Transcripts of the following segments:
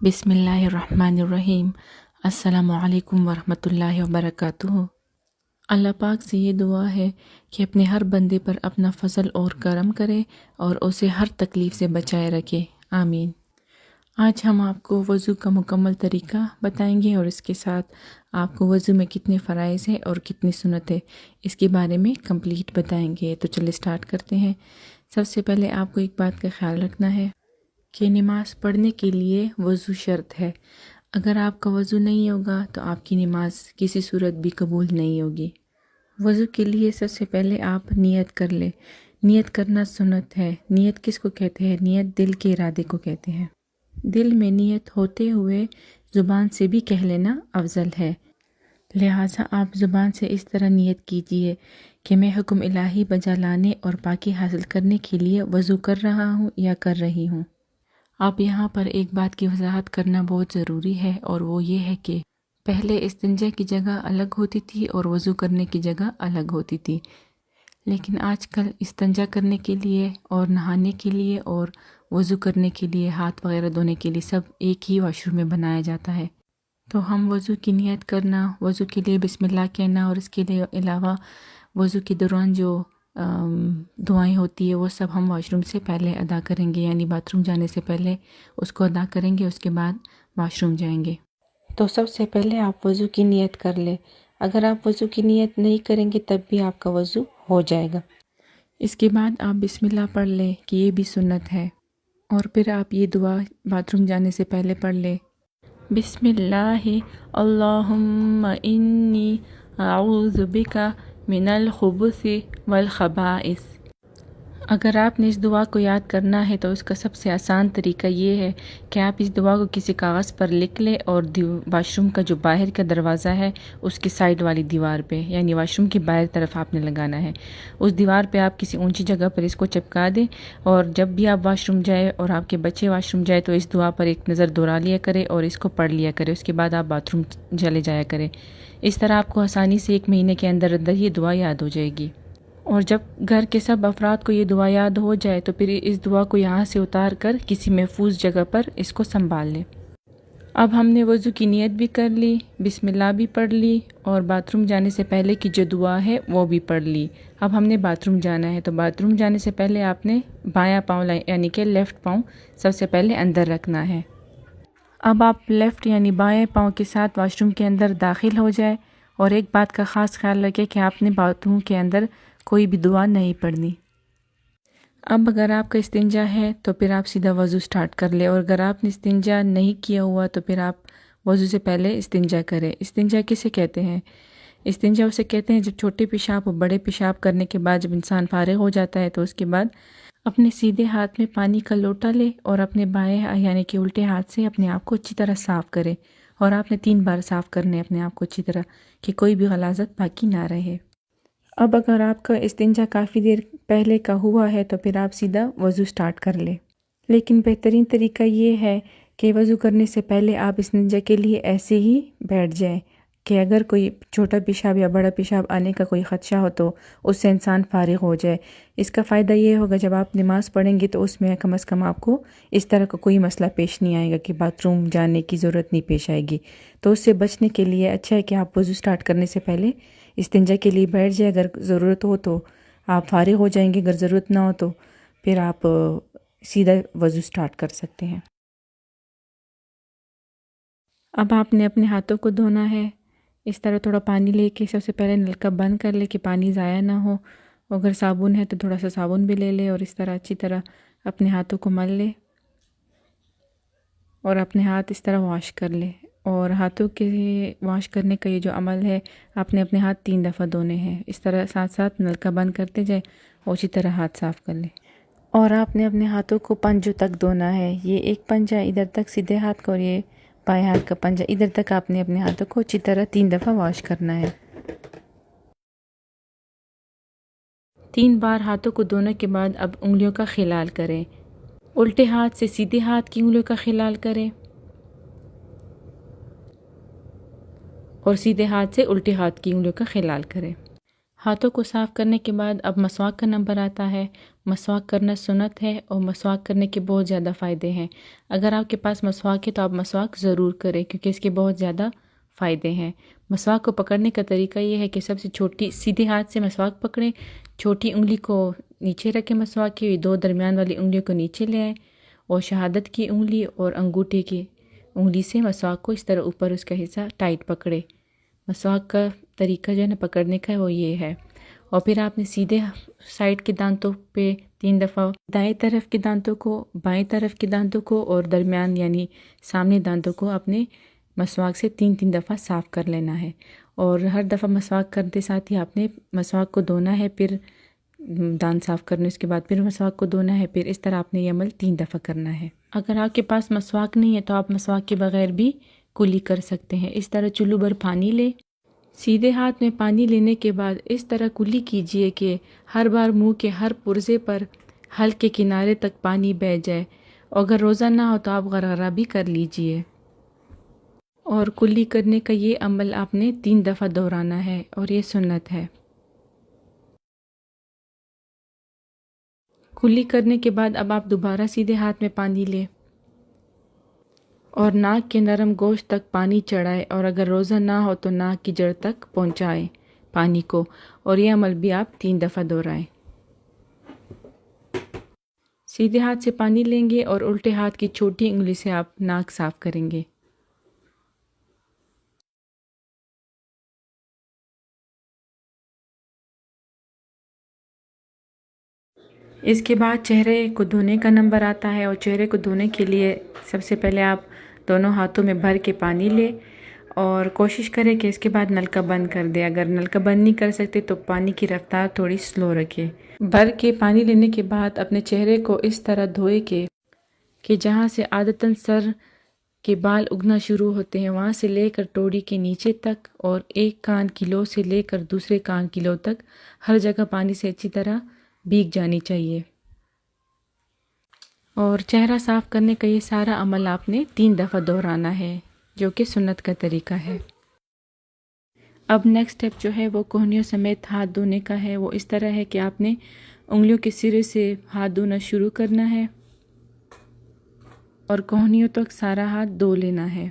بسم اللہ الرحمن الرحیم۔ السلام علیکم ورحمۃ اللہ وبرکاتہ۔ اللہ پاک سے یہ دعا ہے کہ اپنے ہر بندے پر اپنا فضل اور کرم کرے اور اسے ہر تکلیف سے بچائے رکھے، آمین۔ آج ہم آپ کو وضو کا مکمل طریقہ بتائیں گے اور اس کے ساتھ آپ کو وضو میں کتنے فرائض ہیں اور کتنی سنت ہے اس کے بارے میں کمپلیٹ بتائیں گے۔ تو چلے سٹارٹ کرتے ہیں۔ سب سے پہلے آپ کو ایک بات کا خیال رکھنا ہے کہ نماز پڑھنے کے لیے وضو شرط ہے۔ اگر آپ کا وضو نہیں ہوگا تو آپ کی نماز کسی صورت بھی قبول نہیں ہوگی۔ وضو کے لیے سب سے پہلے آپ نیت کر لیں۔ نیت کرنا سنت ہے۔ نیت کس کو کہتے ہیں؟ نیت دل کے ارادے کو کہتے ہیں۔ دل میں نیت ہوتے ہوئے زبان سے بھی کہہ لینا افضل ہے، لہٰذا آپ زبان سے اس طرح نیت کیجئے کہ میں حکم الہی بجا لانے اور پاکی حاصل کرنے کے لیے وضو کر رہا ہوں یا کر رہی ہوں۔ آپ یہاں پر ایک بات کی وضاحت کرنا بہت ضروری ہے، اور وہ یہ ہے کہ پہلے استنجا کی جگہ الگ ہوتی تھی اور وضو کرنے کی جگہ الگ ہوتی تھی، لیکن آج کل استنجا کرنے کے لیے اور نہانے کے لیے اور وضو کرنے کے لیے، ہاتھ وغیرہ دھونے کے لیے سب ایک ہی واش روم میں بنایا جاتا ہے۔ تو ہم وضو کی نیت کرنا، وضو کے لیے بسم اللہ کہنا، اور اس کے علاوہ وضو کے دوران جو دعائیں ہوتی ہے وہ سب ہم واش روم سے پہلے ادا کریں گے، یعنی باتھ روم جانے سے پہلے اس کو ادا کریں گے، اس کے بعد واش روم جائیں گے۔ تو سب سے پہلے آپ وضو کی نیت کر لیں۔ اگر آپ وضو کی نیت نہیں کریں گے تب بھی آپ کا وضو ہو جائے گا۔ اس کے بعد آپ بسم اللہ پڑھ لیں کہ یہ بھی سنت ہے، اور پھر آپ یہ دعا باتھ روم جانے سے پہلے پڑھ لیں، بسم اللہ اللہم انی اعوذ بک من الخبث والخبائث۔ اگر آپ نے اس دعا کو یاد کرنا ہے تو اس کا سب سے آسان طریقہ یہ ہے کہ آپ اس دعا کو کسی کاغذ پر لکھ لیں اور واش روم کا جو باہر کا دروازہ ہے اس کی سائڈ والی دیوار پہ، یعنی واش روم کی باہر طرف آپ نے لگانا ہے، اس دیوار پہ آپ کسی اونچی جگہ پر اس کو چپکا دیں، اور جب بھی آپ واش روم جائے اور آپ کے بچے واش روم جائے تو اس دعا پر ایک نظر دوڑا لیا کرے اور اس کو پڑھ لیا کرے، اس کے بعد آپ باتھ روم چلے جایا کریں۔ اس طرح آپ کو آسانی سے 1 مہینے کے اندر یہ دعا یاد ہو جائے گی۔ اور جب گھر کے سب افراد کو یہ دعا یاد ہو جائے تو پھر اس دعا کو یہاں سے اتار کر کسی محفوظ جگہ پر اس کو سنبھال لیں۔ اب ہم نے وضو کی نیت بھی کر لی، بسم اللہ بھی پڑھ لی، اور باتھ روم جانے سے پہلے کی جو دعا ہے وہ بھی پڑھ لی۔ اب ہم نے باتھ روم جانا ہے، تو باتھ روم جانے سے پہلے آپ نے بایاں پاؤں یعنی کہ لیفٹ پاؤں سب سے پہلے اندر رکھنا ہے۔ اب آپ لیفٹ یعنی بائیں پاؤں کے ساتھ واش روم کے اندر داخل ہو جائے، اور ایک بات کا خاص خیال رکھیں کہ آپ نے باتھ روم کے اندر کوئی بھی دعا نہیں پڑھنی۔ اب اگر آپ کا استنجا ہے تو پھر آپ سیدھا وضو سٹارٹ کر لیں، اور اگر آپ نے استنجا نہیں کیا ہوا تو پھر آپ وضو سے پہلے استنجا کریں۔ استنجا کسے کہتے ہیں؟ استنجا اسے کہتے ہیں جب چھوٹے پیشاب اور بڑے پیشاب کرنے کے بعد جب انسان فارغ ہو جاتا ہے تو اس کے بعد اپنے سیدھے ہاتھ میں پانی کا لوٹا لے اور اپنے بائیں یعنی کہ الٹے ہاتھ سے اپنے آپ کو اچھی طرح صاف کرے، اور آپ نے 3 بار صاف کرنے اپنے آپ کو اچھی طرح کہ کوئی بھی غلاظت باقی نہ رہے۔ اب اگر آپ کا استنجا کافی دیر پہلے کا ہوا ہے تو پھر آپ سیدھا وضو سٹارٹ کر لیں، لیکن بہترین طریقہ یہ ہے کہ وضو کرنے سے پہلے آپ استنجا کے لیے ایسے ہی بیٹھ جائیں کہ اگر کوئی چھوٹا پیشاب یا بڑا پیشاب آنے کا کوئی خدشہ ہو تو اس سے انسان فارغ ہو جائے۔ اس کا فائدہ یہ ہوگا جب آپ نماز پڑھیں گے تو اس میں کم از کم آپ کو اس طرح کا کوئی مسئلہ پیش نہیں آئے گا کہ باتھ روم جانے کی ضرورت نہیں پیش آئے گی۔ تو اس سے بچنے کے لیے اچھا ہے کہ آپ وضو سٹارٹ کرنے سے پہلے استنجا کے لیے بیٹھ جائے، اگر ضرورت ہو تو آپ فارغ ہو جائیں گے، اگر ضرورت نہ ہو تو پھر آپ سیدھا وضو سٹارٹ کر سکتے ہیں۔ اب آپ نے اپنے ہاتھوں کو دھونا ہے، اس طرح تھوڑا پانی لے کے سب سے پہلے نلکا بند کر لے کہ پانی ضائع نہ ہو، اگر صابن ہے تو تھوڑا سا صابن بھی لے لے اور اس طرح اچھی طرح اپنے ہاتھوں کو مل لے اور اپنے ہاتھ اس طرح واش کر لے۔ اور ہاتھوں کے واش کرنے کا یہ جو عمل ہے آپ نے اپنے ہاتھ 3 دفعہ دھونے ہیں، اس طرح ساتھ ساتھ نلکا بند کرتے جائے اور اسی طرح ہاتھ صاف کر لیں۔ اور آپ نے اپنے ہاتھوں کو پنجوں تک دھونا ہے، یہ ایک پنجہ ادھر تک سیدھے ہاتھ کا اور یہ بائیں ہاتھ کا پنجہ ادھر تک آپ نے اپنے ہاتھوں کو اچھی طرح 3 دفعہ واش کرنا ہے۔ 3 بار ہاتھوں کو دھونے کے بعد اب انگلیوں کا خلال کریں، الٹے ہاتھ سے سیدھے ہاتھ کی انگلیوں کا خلال کریں اور سیدھے ہاتھ سے الٹے ہاتھ کی انگلیوں کا خلال کریں۔ ہاتھوں کو صاف کرنے کے بعد اب مسواک کا نمبر آتا ہے۔ مسواک کرنا سنت ہے اور مسواک کرنے کے بہت زیادہ فائدے ہیں۔ اگر آپ کے پاس مسواک ہے تو آپ مسواک ضرور کریں کیونکہ اس کے بہت زیادہ فائدے ہیں۔ مسواک کو پکڑنے کا طریقہ یہ ہے کہ سب سے چھوٹی سیدھے ہاتھ سے مسواک پکڑیں، چھوٹی انگلی کو نیچے رکھیں، مسواک کی دو درمیان والی انگلیوں کو نیچے لے آئیں اور شہادت کی انگلی اور انگوٹھے کی انگلی سے مسواک کو اس طرح اوپر اس کا حصہ ٹائٹ پکڑے۔ مسواک کا طریقہ جو ہے نا پکڑنے کا وہ یہ ہے۔ اور پھر آپ نے سیدھے سائڈ کے دانتوں پہ 3 دفعہ دائیں طرف کے دانتوں کو، بائیں طرف کے دانتوں کو اور درمیان یعنی سامنے دانتوں کو اپنے مسواک سے 3 دفعہ صاف کر لینا ہے۔ اور ہر دفعہ مسواک کرتے ساتھ ہی آپ نے مسواک کو دھونا ہے، پھر دانت صاف کرنے اس کے بعد پھر مسواک کو دھونا ہے، پھر اس طرح آپ نے یہ عمل 3 دفعہ کرنا ہے۔ اگر آپ کے پاس مسواک نہیں ہے تو آپ مسواک کے بغیر بھی کلی کر سکتے ہیں۔ اس طرح چلو بھر پانی لے، سیدھے ہاتھ میں پانی لینے کے بعد اس طرح کلی کیجئے کہ ہر بار منہ کے ہر پرزے پر حلق کے کنارے تک پانی بہہ جائے۔ اگر روزہ نہ ہو تو آپ غرارہ بھی کر لیجئے۔ اور کلی کرنے کا یہ عمل آپ نے 3 دفعہ دہرانا ہے اور یہ سنت ہے۔ کلی کرنے کے بعد اب آپ دوبارہ سیدھے ہاتھ میں پانی لیں اور ناک کے نرم گوشت تک پانی چڑھائے، اور اگر روزہ نہ ہو تو ناک کی جڑ تک پہنچائیں پانی کو، اور یہ عمل بھی آپ 3 دفعہ دہرائیں۔ سیدھے ہاتھ سے پانی لیں گے اور الٹے ہاتھ کی چھوٹی انگلی سے آپ ناک صاف کریں گے۔ اس کے بعد چہرے کو دھونے کا نمبر آتا ہے، اور چہرے کو دھونے کے لیے سب سے پہلے آپ دونوں ہاتھوں میں بھر کے پانی لیں اور کوشش کریں کہ اس کے بعد نلکا بند کر دیں۔ اگر نلکا بند نہیں کر سکتے تو پانی کی رفتار تھوڑی سلو رکھیں۔ بھر کے پانی لینے کے بعد اپنے چہرے کو اس طرح دھوئے کہ جہاں سے عادتاً سر کے بال اگنا شروع ہوتے ہیں وہاں سے لے کر ٹوڑی کے نیچے تک، اور ایک کان کی لو سے لے کر دوسرے کان کی لو تک ہر جگہ پانی سے اچھی طرح بھیگ جانی چاہیے۔ اور چہرہ صاف کرنے کا یہ سارا عمل آپ نے 3 دفعہ دہرانا ہے جو کہ سنت کا طریقہ ہے۔ اب نیکسٹ اسٹیپ جو ہے وہ کوہنیوں سمیت ہاتھ دھونے کا ہے۔ وہ اس طرح ہے کہ آپ نے انگلیوں کے سرے سے ہاتھ دھونا شروع کرنا ہے اور کوہنیوں تک سارا ہاتھ دھو لینا ہے۔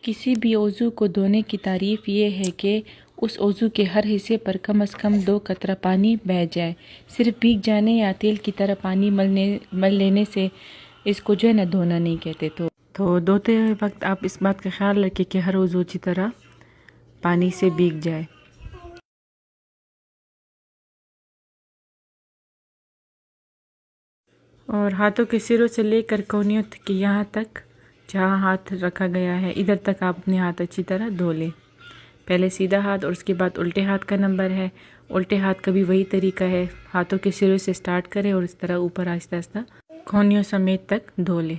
کسی بھی عضو کو دھونے کی تعریف یہ ہے کہ اس عضو کے ہر حصے پر کم از کم 2 قطرہ پانی بہہ جائے۔ صرف بھیگ جانے یا تیل کی طرح پانی مل لینے سے اس کو جو ہے نا دھونا نہیں کہتے۔ تو دھوتے وقت آپ اس بات کا خیال رکھیں کہ ہر عضو اچھی طرح پانی سے بھیگ جائے۔ اور ہاتھوں کے سروں سے لے کر کونیوں کے یہاں تک جہاں ہاتھ رکھا گیا ہے ادھر تک آپ اپنے ہاتھ اچھی طرح دھو لیں۔ پہلے سیدھا ہاتھ اور اس کے بعد الٹے ہاتھ کا نمبر ہے۔ الٹے ہاتھ کا بھی وہی طریقہ ہے، ہاتھوں کے سروں سے سٹارٹ کریں اور اس طرح اوپر آہستہ آہستہ کونیوں سمیت تک دھو لیں۔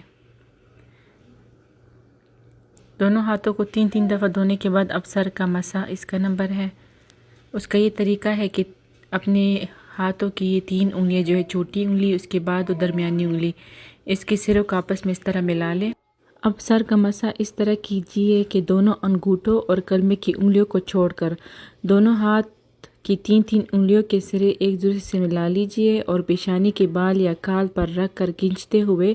دونوں ہاتھوں کو 3 دفعہ دھونے کے بعد اب سر کا مسح اس کا نمبر ہے۔ اس کا یہ طریقہ ہے کہ اپنے ہاتھوں کی یہ 3 انگلیاں جو ہے چھوٹی انگلی، اس کے بعد وہ درمیانی انگلی، اس کے سروں کو آپس میں اس طرح ملا لیں۔ اب سر کا مسح اس طرح کیجئے کہ دونوں انگوٹھوں اور کلمے کی انگلیوں کو چھوڑ کر دونوں ہاتھ کی 3 انگلیوں کے سرے ایک دوسرے سے ملا لیجئے اور پیشانی کے بال یا کھال پر رکھ کر کھینچتے ہوئے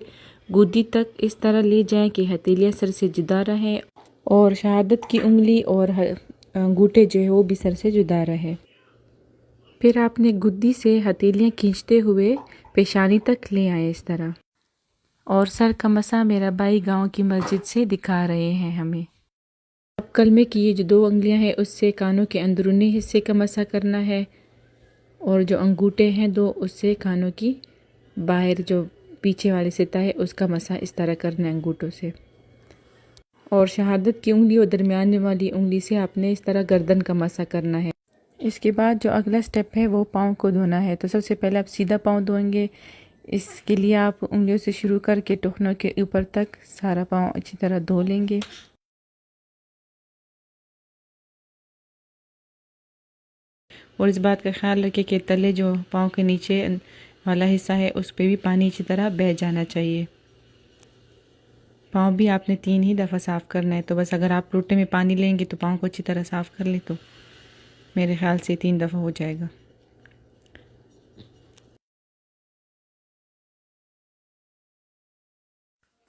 گودی تک اس طرح لے جائیں کہ ہتھیلیاں سر سے جدا رہیں اور شہادت کی انگلی اور انگوٹھے جو ہے وہ بھی سر سے جدا رہے۔ پھر آپ نے گدی سے ہتھیلیاں کھینچتے ہوئے پیشانی تک لے آئے اس طرح۔ اور سر کا مسح میرا بھائی گاؤں کی مسجد سے دکھا رہے ہیں ہمیں۔ اب کلمے کی یہ جو 2 انگلیاں ہیں اس سے کانوں کے اندرونی حصے کا مسح کرنا ہے، اور جو انگوٹھے ہیں 2 اس سے کانوں کی باہر جو پیچھے والے سطح ہے اس کا مسح اس طرح کرنا ہے انگوٹھوں سے۔ اور شہادت کی انگلی اور درمیانے والی انگلی سے آپ نے اس طرح گردن کا مسح کرنا ہے۔ اس کے بعد جو اگلا سٹیپ ہے وہ پاؤں کو دھونا ہے۔ تو سب سے پہلے آپ سیدھا پاؤں دھوئیں گے۔ اس کے لیے آپ انگلیوں سے شروع کر کے ٹخنوں کے اوپر تک سارا پاؤں اچھی طرح دھو لیں گے۔ اور اس بات کا خیال رکھیں کہ تلے جو پاؤں کے نیچے والا حصہ ہے اس پہ بھی پانی اچھی طرح بہہ جانا چاہیے۔ پاؤں بھی آپ نے 3 ہی دفعہ صاف کرنا ہے، تو بس اگر آپ لوٹے میں پانی لیں گے تو پاؤں کو اچھی طرح صاف کر لیں تو میرے خیال سے 3 دفعہ ہو جائے گا۔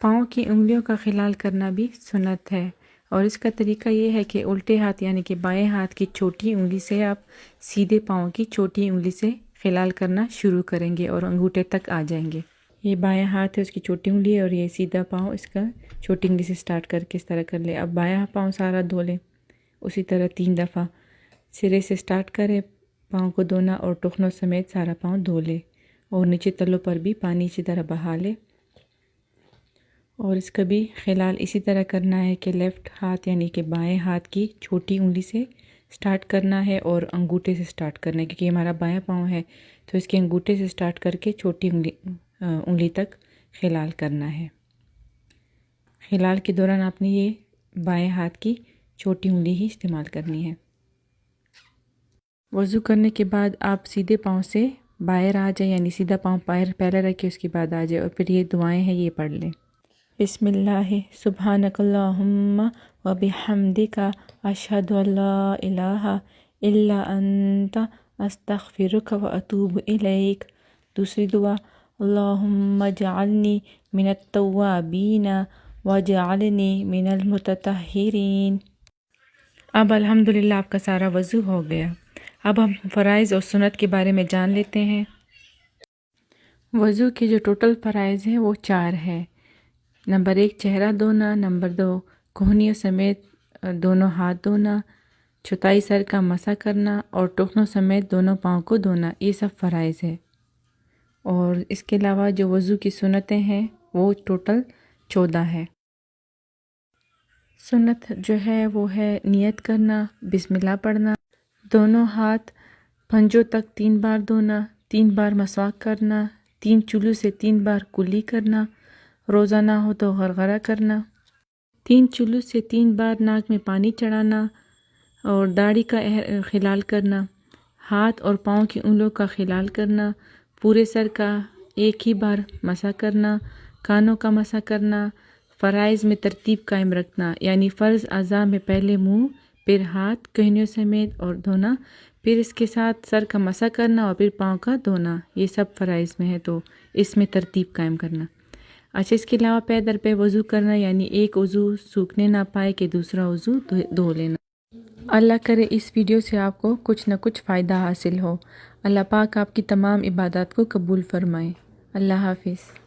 پاؤں کی انگلیوں کا خلال کرنا بھی سنت ہے، اور اس کا طریقہ یہ ہے کہ الٹے ہاتھ یعنی کہ بائیں ہاتھ کی چھوٹی انگلی سے آپ سیدھے پاؤں کی چھوٹی انگلی سے خلال کرنا شروع کریں گے اور انگوٹھے تک آ جائیں گے۔ یہ بائیں ہاتھ ہے، اس کی چھوٹی انگلی ہے، اور یہ سیدھا پاؤں اس کا چھوٹی انگلی سے سٹارٹ کر کے اس طرح کر لے۔ اب بایاں پاؤں سارا دھو لیں، اسی طرح 3 دفعہ سرے سے سٹارٹ کرے پاؤں کو دھونا، اور ٹخنوں سمیت سارا پاؤں دھو لے، اور نیچے تلوں پر بھی پانی اسی طرح بہا لے۔ اور اس کا بھی خلال اسی طرح کرنا ہے کہ لیفٹ ہاتھ یعنی کہ بائیں ہاتھ کی چھوٹی انگلی سے سٹارٹ کرنا ہے اور انگوٹھے سے سٹارٹ کرنا ہے، کیونکہ یہ ہمارا بایاں پاؤں ہے تو اس کے انگوٹھے سے سٹارٹ کر کے چھوٹی انگلی تک خلال کرنا ہے۔ خلال کے دوران آپ نے یہ بائیں ہاتھ کی چھوٹی انگلی ہی استعمال کرنی ہے۔ وضو کرنے کے بعد آپ سیدھے پاؤں سے باہر آ جائیں، یعنی سیدھا پاؤں پہلے رکھ کے اس کے بعد آ جائے، اور پھر یہ دعائیں ہیں یہ پڑھ لیں۔ بسم اللہ سبحانک اللہم و بحمدک اشہد ان لا الہ الا انت استغفرک و اتوب الیک۔ دوسری دعا، اللہم اجعلنی من التوابین واجعلنی من المتطہرین۔ اب الحمدللہ آپ کا سارا وضو ہو گیا۔ اب ہم فرائض اور سنت کے بارے میں جان لیتے ہیں۔ وضو کے جو ٹوٹل فرائض ہیں وہ 4 ہیں۔ نمبر 1 چہرہ دھونا، نمبر 2 کہنیوں سمیت دونوں ہاتھ دھونا، چوتھائی سر کا مسح کرنا، اور ٹخنوں سمیت دونوں پاؤں کو دھونا، یہ سب فرائض ہے۔ اور اس کے علاوہ جو وضو کی سنتیں ہیں وہ ٹوٹل 14 ہے۔ سنت جو ہے وہ ہے نیت کرنا، بسم اللہ پڑھنا، دونوں ہاتھ پنجوں تک 3 بار دھونا، 3 بار مسواک کرنا، 3 چولو سے 3 بار کلی کرنا، روزہ نہ ہو تو غرغرہ کرنا، 3 چولو سے 3 بار ناک میں پانی چڑھانا، اور داڑھی کا خلال کرنا، ہاتھ اور پاؤں کی انگلیوں کا خلال کرنا، پورے سر کا ایک ہی بار مسح کرنا، کانوں کا مسح کرنا، فرائض میں ترتیب قائم رکھنا، یعنی فرض اعضاء میں پہلے منہ، پھر ہاتھ کہنیوں سمیت اور دھونا، پھر اس کے ساتھ سر کا مسح کرنا، اور پھر پاؤں کا دھونا، یہ سب فرائض میں ہے تو اس میں ترتیب قائم کرنا۔ اچھا، اس کے علاوہ پے در پہ وضو کرنا، یعنی ایک عضو سوکھنے نہ پائے کہ دوسرا عضو دھو لینا۔ اللہ کرے اس ویڈیو سے آپ کو کچھ نہ کچھ فائدہ حاصل ہو۔ اللہ پاک آپ کی تمام عبادات کو قبول فرمائے۔ اللہ حافظ۔